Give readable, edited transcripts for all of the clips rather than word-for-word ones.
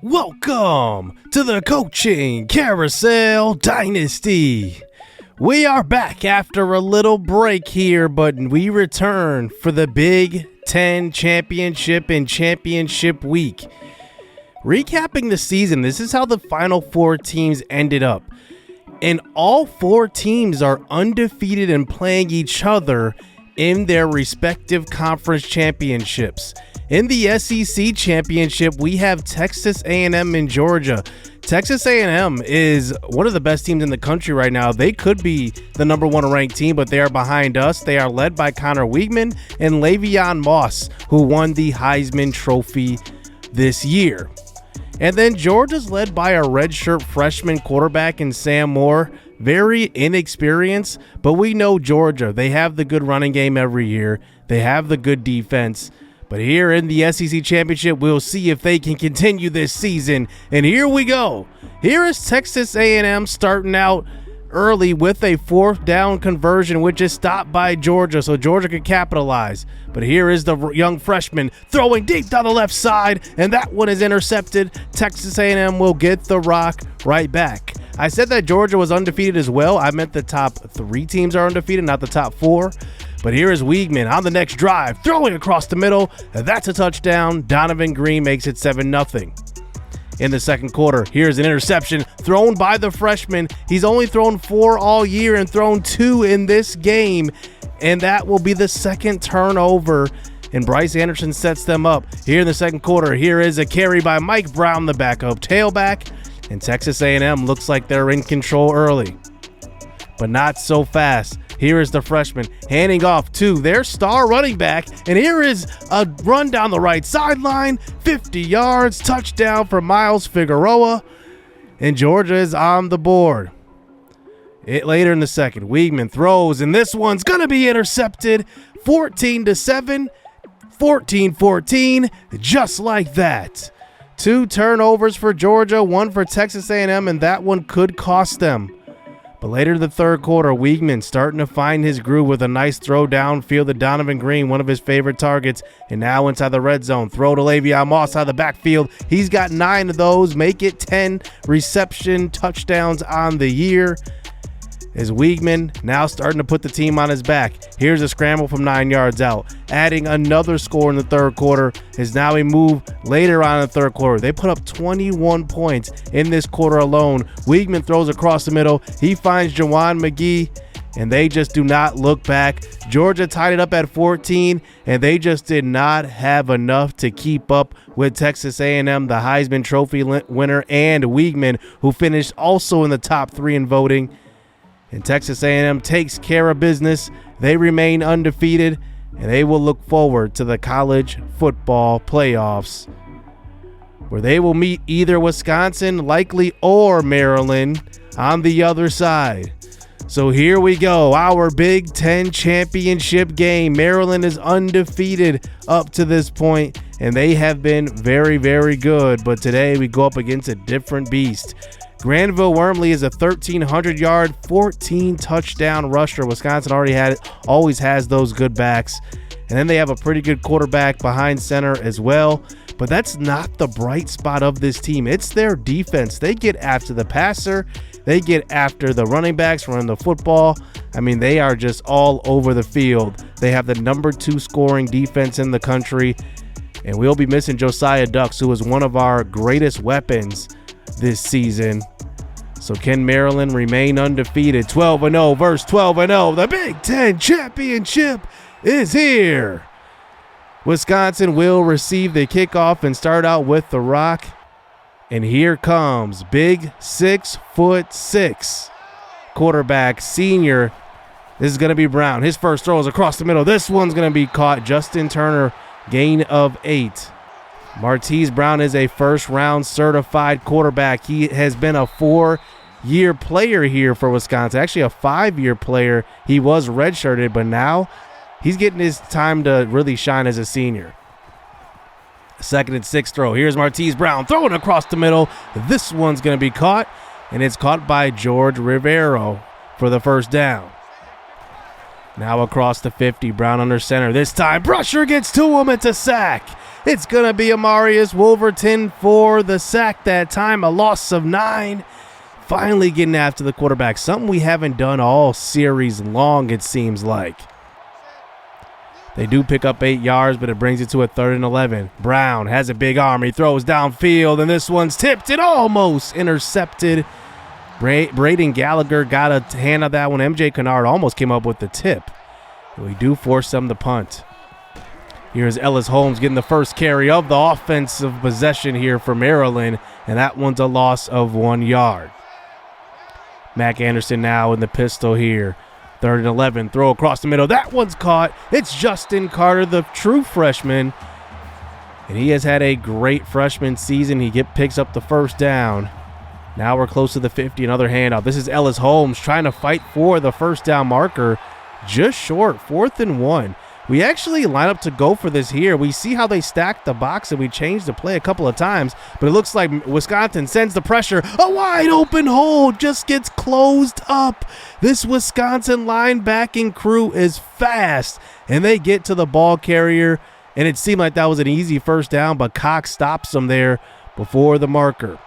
Welcome to the Coaching Carousel Dynasty. We are back after a little break here, but we return for the Big Ten Championship and Championship Week. Recapping the season, this is how the final four teams ended up. And all four teams are undefeated and playing each other in their respective conference championships. In the SEC championship, we have Texas A&M and Georgia. Texas A&M is one of the best teams in the country right now. They could be the number one ranked team, but they are behind us. They are led by Connor Weigman and Le'Veon Moss, who won the Heisman Trophy this year. And then Georgia's led by a redshirt freshman quarterback in Sam Moore. Very inexperienced, but we know Georgia. They have the good running game every year. They have the good defense. But here in the SEC Championship, we'll see if they can continue this season. And here we go. Here is Texas A&M starting out early with a fourth down conversion, which is stopped by Georgia, so Georgia can capitalize. But here is the young freshman throwing deep down the left side, and that one is intercepted. Texas A&M will get the rock right back. I said that Georgia was undefeated as well. I meant the top three teams are undefeated, not the top four. But here is Weigman on the next drive, throwing across the middle. That's a touchdown. Donovan Green makes it 7-0. In the second quarter, here's an interception thrown by the freshman. He's only thrown 4 all year and thrown 2 in this game. And that will be the second turnover. And Bryce Anderson sets them up. Here in the second quarter, here is a carry by Mike Brown, the backup tailback. And Texas A&M looks like they're in control early, but not so fast. Here is the freshman handing off to their star running back, and here is a run down the right sideline, 50 yards, touchdown for Miles Figueroa, and Georgia is on the board. Later in the second, Weigman throws, and this one's going to be intercepted, 14-7, 14-14, just like that. 2 turnovers for Georgia, 1 for Texas A&M, and that one could cost them. But later in the third quarter, Weigman starting to find his groove with a nice throw downfield to Donovan Green, one of his favorite targets, and now inside the red zone. Throw to Le'Veon Moss out of the backfield. He's got 9 of those, make it 10 reception touchdowns on the year. As Weigman now starting to put the team on his back. Here's a scramble from 9 yards out. Adding another score in the third quarter is now a move later on in the third quarter. They put up 21 points in this quarter alone. Weigman throws across the middle. He finds Jawan McGee, and they just do not look back. Georgia tied it up at 14, and they just did not have enough to keep up with Texas A&M, the Heisman Trophy winner, and Weigman, who finished also in the top 3 in voting. And Texas A&M takes care of business. They remain undefeated, and they will look forward to the college football playoffs, where they will meet either Wisconsin, likely, or Maryland on the other side. So here we go, our Big Ten championship game. Maryland is undefeated up to this point, and they have been very, very good. But today we go up against a different beast. Granville Wormley is a 1,300-yard, 14-touchdown rusher. Wisconsin always has those good backs. And then they have a pretty good quarterback behind center as well. But that's not the bright spot of this team. It's their defense. They get after the passer. They get after the running backs, running the football. I mean, they are just all over the field. They have the number 2 scoring defense in the country. And we'll be missing Josiah Dux, who is one of our greatest weapons this season. So can Maryland remain undefeated? 12-0 versus 12-0. The Big Ten Championship is here. Wisconsin will receive the kickoff and start out with the rock. And here comes big 6'6" quarterback, senior. This is going to be Brown. His first throw is across the middle. This one's going to be caught. Justin Turner, gain of 8. Martese Brown is a first-round certified quarterback. He has been a 4-year player here for Wisconsin. Actually, a 5-year player. He was redshirted, but now he's getting his time to really shine as a senior. 2nd and 6 throw. Here's Martese Brown throwing across the middle. This one's going to be caught, and it's caught by George Rivero for the first down. Now across the 50, Brown under center. This time, Brusher gets to him. It's a sack. It's going to be Amarius Wolverton for the sack that time, a loss of 9. Finally getting after the quarterback, something we haven't done all series long, it seems like. They do pick up 8 yards, but it brings it to a 3rd and 11. Brown has a big arm. He throws downfield, and this one's tipped and almost intercepted. Braden Gallagher got a hand on that one. MJ Kennard almost came up with the tip. We do force them to punt. Here's Ellis Holmes getting the first carry of the offensive possession here for Maryland, and that one's a loss of 1 yard. Mac Anderson now in the pistol here. 3rd and 11, throw across the middle. That one's caught. It's Justin Carter, the true freshman, and he has had a great freshman season. He picks up the first down. Now we're close to the 50, another handoff. This is Ellis Holmes trying to fight for the first down marker. Just short, 4th and 1. We actually line up to go for this here. We see how they stack the box, and we changed the play a couple of times, but it looks like Wisconsin sends the pressure. A wide open hole just gets closed up. This Wisconsin linebacking crew is fast, and they get to the ball carrier, and it seemed like that was an easy first down, but Cox stops them there before the marker.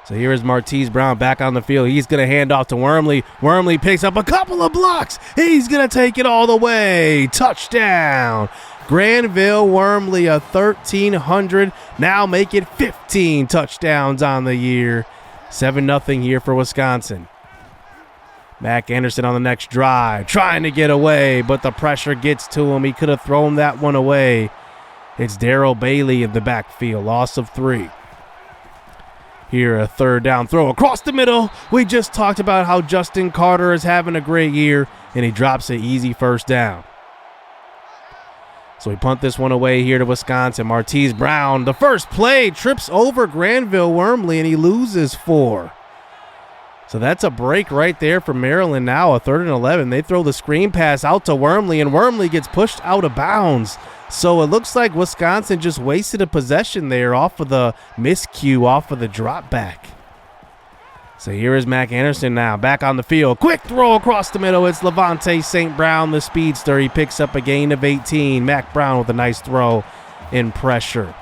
So here is Martese Brown back on the field. He's going to hand off to Wormley. Wormley picks up a couple of blocks. He's going to take it all the way. Touchdown. Granville Wormley, a 1,300. Now make it 15 touchdowns on the year. 7-0 here for Wisconsin. Mac Anderson on the next drive. Trying to get away, but the pressure gets to him. He could have thrown that one away. It's Darrell Bailey in the backfield. Loss of 3. Here, a 3rd down throw across the middle. We just talked about how Justin Carter is having a great year, and he drops an easy first down. So we punt this one away here to Wisconsin. Martese Brown, the first play, trips over Granville Wormley, and he loses 4. So that's a break right there for Maryland now, a 3rd and 11. They throw the screen pass out to Wormley, and Wormley gets pushed out of bounds. So it looks like Wisconsin just wasted a possession there off of the miscue, off of the drop back. So here is Mac Anderson now, back on the field. Quick throw across the middle. It's Levante St. Brown, the speedster. He picks up a gain of 18. Mac Brown with a nice throw in pressure.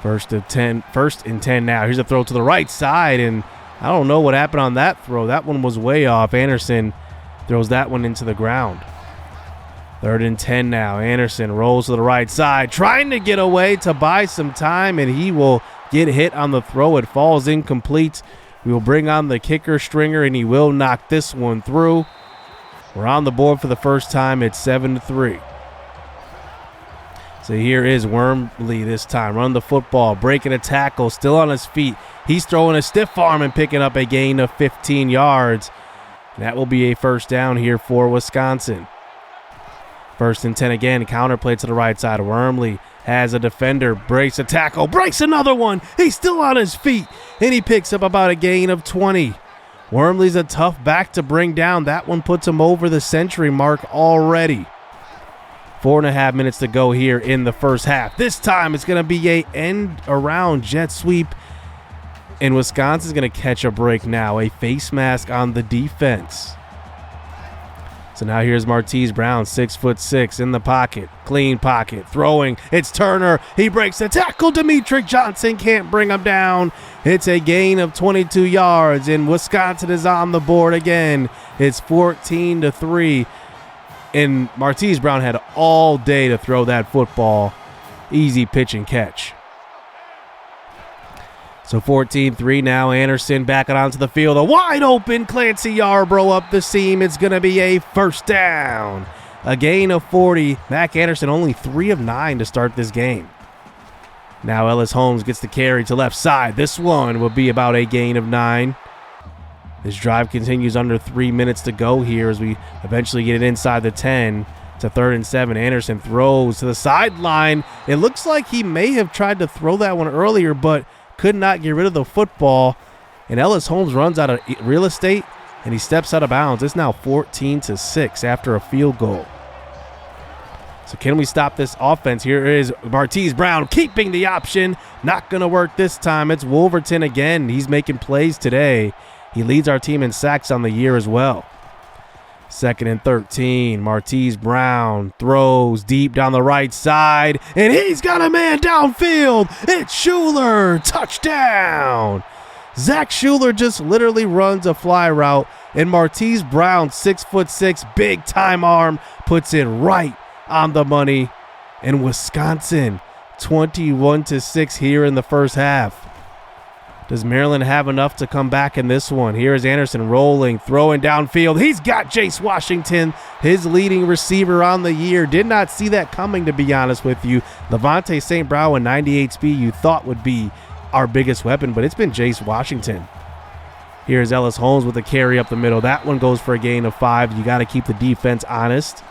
First and 10 now. Here's a throw to the right side, and I don't know what happened on that throw. That one was way off. Anderson throws that one into the ground. 3rd and 10 now. Anderson rolls to the right side, trying to get away to buy some time, and he will get hit on the throw. It falls incomplete. We will bring on the kicker Stringer, and he will knock this one through. We're on the board for the first time. It's 7-3. So here is Wormley this time. Run the football, breaking a tackle, still on his feet. He's throwing a stiff arm and picking up a gain of 15 yards. And that will be a first down here for Wisconsin. 1st and 10 again, counter play to the right side. Wormley has a defender, breaks a tackle, breaks another one. He's still on his feet, and he picks up about a gain of 20. Wormley's a tough back to bring down. That one puts him over the century mark already. 4.5 minutes to go here in the first half. This time it's going to be a end around jet sweep, and Wisconsin's going to catch a break now. A face mask on the defense. So now here's Martese Brown, 6'6", in the pocket. Clean pocket, throwing. It's Turner. He breaks the tackle. Demetric Johnson can't bring him down. It's a gain of 22 yards, and Wisconsin is on the board again. It's 14-3, and Martese Brown had all day to throw that football. Easy pitch and catch. So 14-3 now. Anderson backing onto the field. A wide open Clancy Yarbrough up the seam. It's going to be a first down. A gain of 40. Mac Anderson only 3 of 9 to start this game. Now Ellis Holmes gets the carry to left side. This one will be about a gain of 9. This drive continues under 3 minutes to go here as we eventually get it inside the 10. It's a 3rd and 7. Anderson throws to the sideline. It looks like he may have tried to throw that one earlier, but could not get rid of the football, and Ellis Holmes runs out of real estate, and he steps out of bounds. It's now 14-6 after a field goal. So can we stop this offense? Here is Martese Brown keeping the option. Not going to work this time. It's Wolverton again. He's making plays today. He leads our team in sacks on the year as well. 2nd and 13. Martise Brown throws deep down the right side, and he's got a man downfield. It's Schuler. Touchdown. Zach Schuler just literally runs a fly route, and Martise Brown, 6'6", big time arm, puts it right on the money. And Wisconsin, 21-6 here in the first half. Does Maryland have enough to come back in this one? Here's Anderson rolling, throwing downfield. He's got Jace Washington, his leading receiver on the year. Did not see that coming, to be honest with you. Levante St. Brown with 98 speed you thought would be our biggest weapon, but it's been Jace Washington. Here's Ellis Holmes with a carry up the middle. That one goes for a gain of 5. You got to keep the defense honest.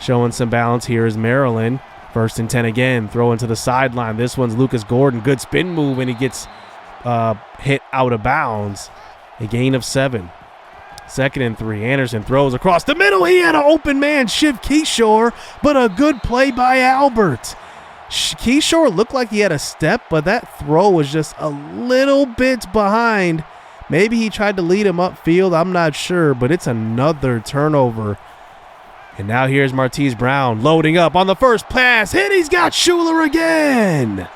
Showing some balance here is Maryland. 1st and 10 again, throwing to the sideline. This one's Lucas Gordon. Good spin move, and he gets hit out of bounds. A gain of 7. 2nd and 3. Anderson throws across the middle. He had an open man, Shiv Keyshore, but a good play by Albert. Keyshore looked like he had a step, but that throw was just a little bit behind. Maybe he tried to lead him upfield. I'm not sure, but it's another turnover. And now here's Martise Brown loading up on the first pass. And he's got Schuler again.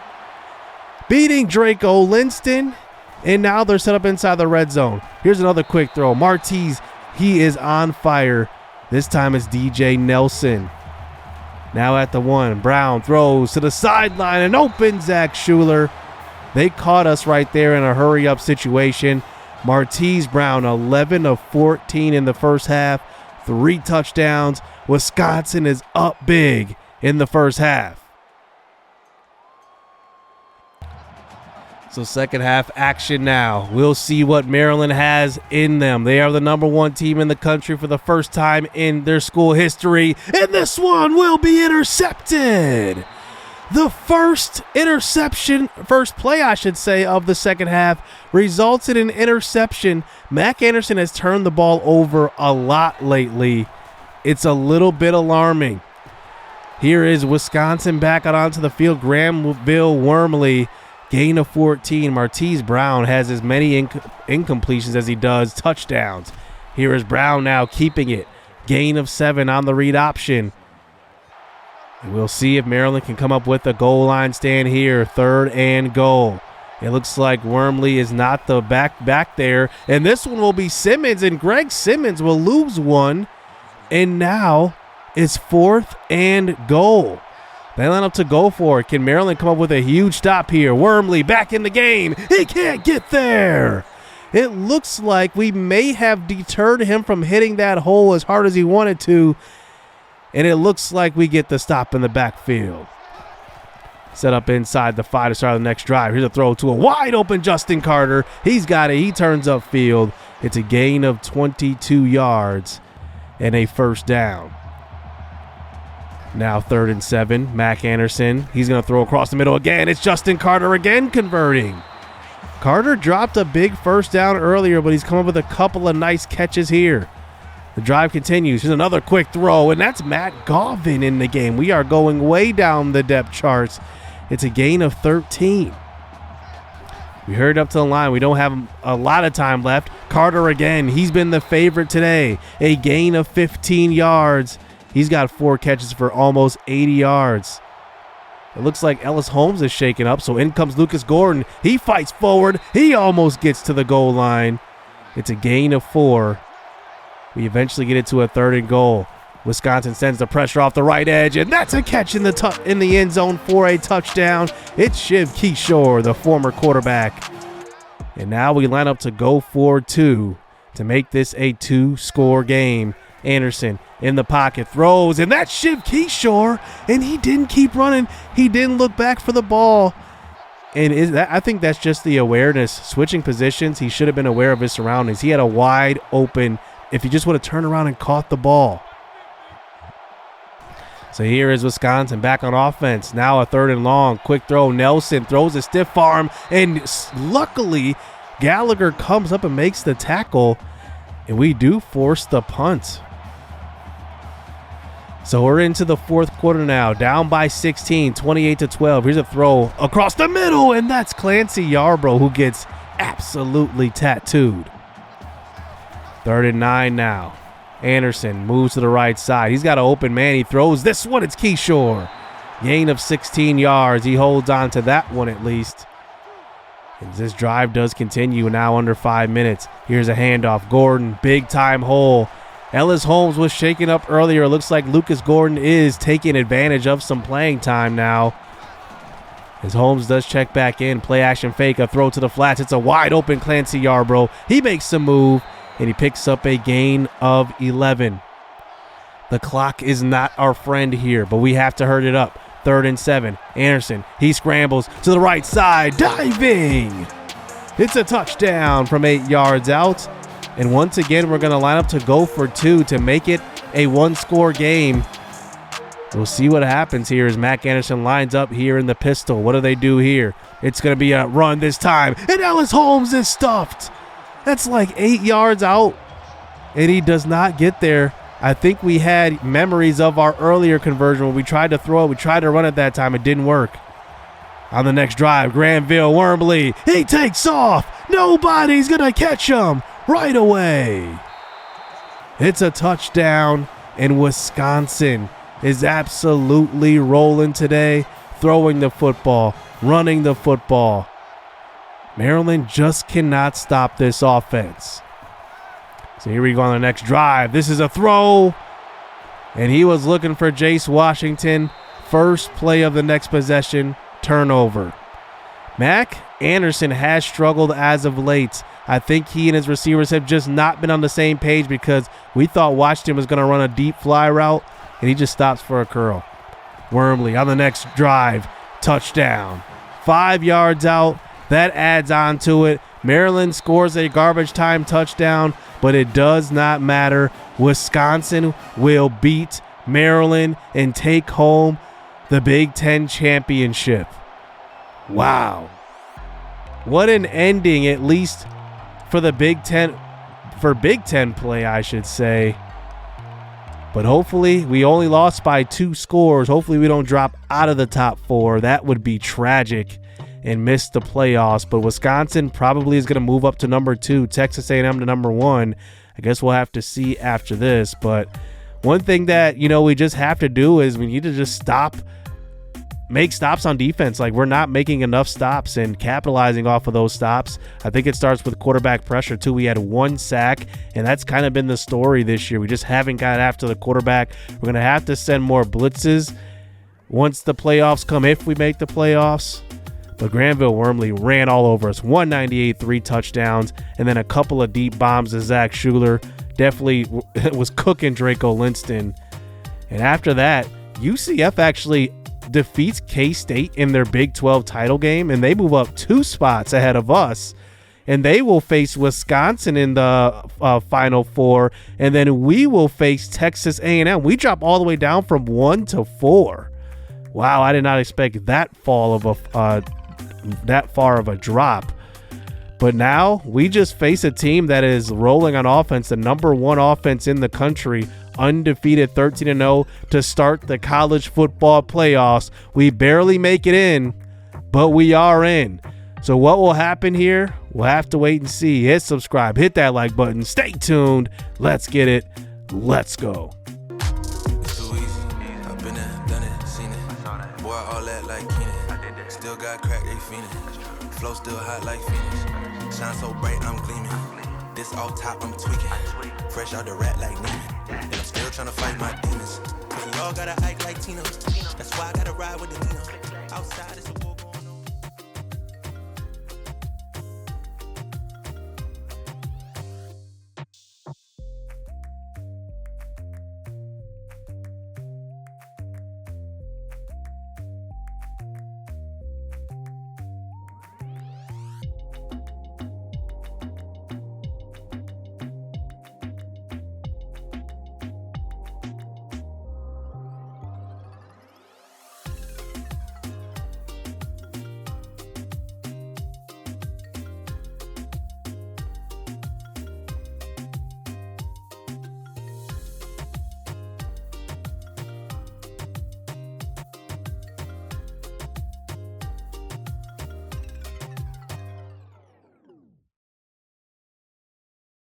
Beating Draco Linston, and now they're set up inside the red zone. Here's another quick throw. Martise, he is on fire. This time it's DJ Nelson. Now at the 1, Brown throws to the sideline and open Zach Schuler. They caught us right there in a hurry-up situation. Martise Brown, 11 of 14 in the first half, 3 touchdowns. Wisconsin is up big in the first half. So second half action now. We'll see what Maryland has in them. They are the number 1 team in the country for the first time in their school history. And this one will be intercepted. The first play, I should say, of the second half results in an interception. Mac Anderson has turned the ball over a lot lately. It's a little bit alarming. Here is Wisconsin back out onto the field. Granville Wormley. Gain of 14. Martise Brown has as many incompletions as he does touchdowns. Here is Brown now keeping it. Gain of 7 on the read option. And we'll see if Maryland can come up with a goal line stand here. 3rd and goal. It looks like Wormley is not the back there. And this one will be Simmons, and Greg Simmons will lose one. And now it's 4th and goal. They line up to go for it. Can Maryland come up with a huge stop here? Wormley back in the game. He can't get there. It looks like we may have deterred him from hitting that hole as hard as he wanted to. And it looks like we get the stop in the backfield. Set up inside the 5 to start the next drive. Here's a throw to a wide open Justin Carter. He's got it. He turns upfield. It's a gain of 22 yards and a first down. Now 3rd and 7. Mac Anderson. He's going to throw across the middle again. It's Justin Carter again converting. Carter dropped a big first down earlier, but he's come up with a couple of nice catches here. The drive continues. Here's another quick throw, and that's Matt Govin in the game. We are going way down the depth charts. It's a gain of 13. We hurried up to the line. We don't have a lot of time left. Carter again. He's been the favorite today. A gain of 15 yards. He's got 4 catches for almost 80 yards. It looks like Ellis Holmes is shaken up, so in comes Lucas Gordon. He fights forward. He almost gets to the goal line. It's a gain of 4. We eventually get it to a 3rd and goal. Wisconsin sends the pressure off the right edge, and that's a catch in the end zone for a touchdown. It's Shiv Keyshore, the former quarterback. And now we line up to go for 2 to make this a 2-score game. Anderson in the pocket throws, and that's Shiv Keyshore, and he didn't keep running. He didn't look back for the ball. And I think that's just the awareness. Switching positions, he should have been aware of his surroundings. He had a wide open, if he just would have turned around and caught the ball. So here is Wisconsin back on offense. Now a 3rd and long. Quick throw. Nelson throws a stiff arm, and luckily Gallagher comes up and makes the tackle, and we do force the punt. So we're into the 4th quarter now, down by 16, 28-12. Here's a throw across the middle, and that's Clancy Yarbrough who gets absolutely tattooed. 3rd and 9 now. Anderson moves to the right side. He's got an open man. He throws this one. It's Keyshore. Gain of 16 yards. He holds on to that one at least. And this drive does continue now under 5 minutes. Here's a handoff. Gordon, big time hole. Ellis Holmes was shaken up earlier. It looks like Lucas Gordon is taking advantage of some playing time now. As Holmes does check back in, play action fake, a throw to the flats. It's a wide open Clancy Yarbrough. He makes the move, and he picks up a gain of 11. The clock is not our friend here, but we have to hurry it up. 3rd and 7. Anderson, he scrambles to the right side, diving. It's a touchdown from 8 yards out. And once again, we're going to line up to go for 2 to make it a one-score game. We'll see what happens here as Mac Anderson lines up here in the pistol. What do they do here? It's going to be a run this time, and Ellis Holmes is stuffed. That's like 8 yards out, and he does not get there. I think we had memories of our earlier conversion when we tried to throw it. We tried to run it that time. It didn't work. On the next drive, Granville Wormley. He takes off. Nobody's going to catch him right away. It's a touchdown, and Wisconsin is absolutely rolling today, throwing the football, running the football. Maryland just cannot stop this offense. So here we go on the next drive. This is a throw, and he was looking for Jace Washington. First play of the next possession, turnover. Mac Anderson has struggled as of late. I think he and his receivers have just not been on the same page because we thought Washington was going to run a deep fly route, and he just stops for a curl. Wormley on the next drive, touchdown. 5 yards out, that adds on to it. Maryland scores a garbage time touchdown, but it does not matter. Wisconsin will beat Maryland and take home the Big Ten championship. Wow. What an ending, at least for the Big Ten, for Big Ten play, I should say. But hopefully we only lost by 2 scores. Hopefully we don't drop out of the top 4. That would be tragic and miss the playoffs. But Wisconsin probably is going to move up to number 2. Texas A&M to number 1. I guess we'll have to see after this. But one thing that, we just have to do is we need to just make stops on defense. Like, we're not making enough stops and capitalizing off of those stops. I think it starts with quarterback pressure too. We had 1 sack, and that's kind of been the story this year. We just haven't got after the quarterback. We're going to have to send more blitzes once the playoffs come, if we make the playoffs. But Granville Wormley ran all over us. 198, 3 touchdowns, and then a couple of deep bombs to Zach Schuler. Definitely was cooking Draco Linston. And after that, UCF actually defeats K-State in their Big 12 title game, and they move up 2 spots ahead of us, and they will face Wisconsin in the Final Four, and then we will face Texas A&M. We drop all the way down from 1 to 4. Wow, I did not expect that far of a drop. But now we just face a team that is rolling on offense, the number 1 offense in the country, undefeated 13-0 to start the college football playoffs. We barely make it in, but we are in. So what will happen here? We'll have to wait and see. Hit subscribe, hit that like button, stay tuned. Let's get it. Let's go. It's too easy. I've been there, done it, seen it. Boy, all that like Keenan. Still got crack, they fiendin'. Flow still hot like Phoenix. Shine so bright, I'm gleaming. This off top, I'm tweaking. Fresh out the rat like Neiman. And I'm still trying to fight my demons. Cause we all gotta act like Tina. That's why I gotta ride with the Nina. Outside, it's a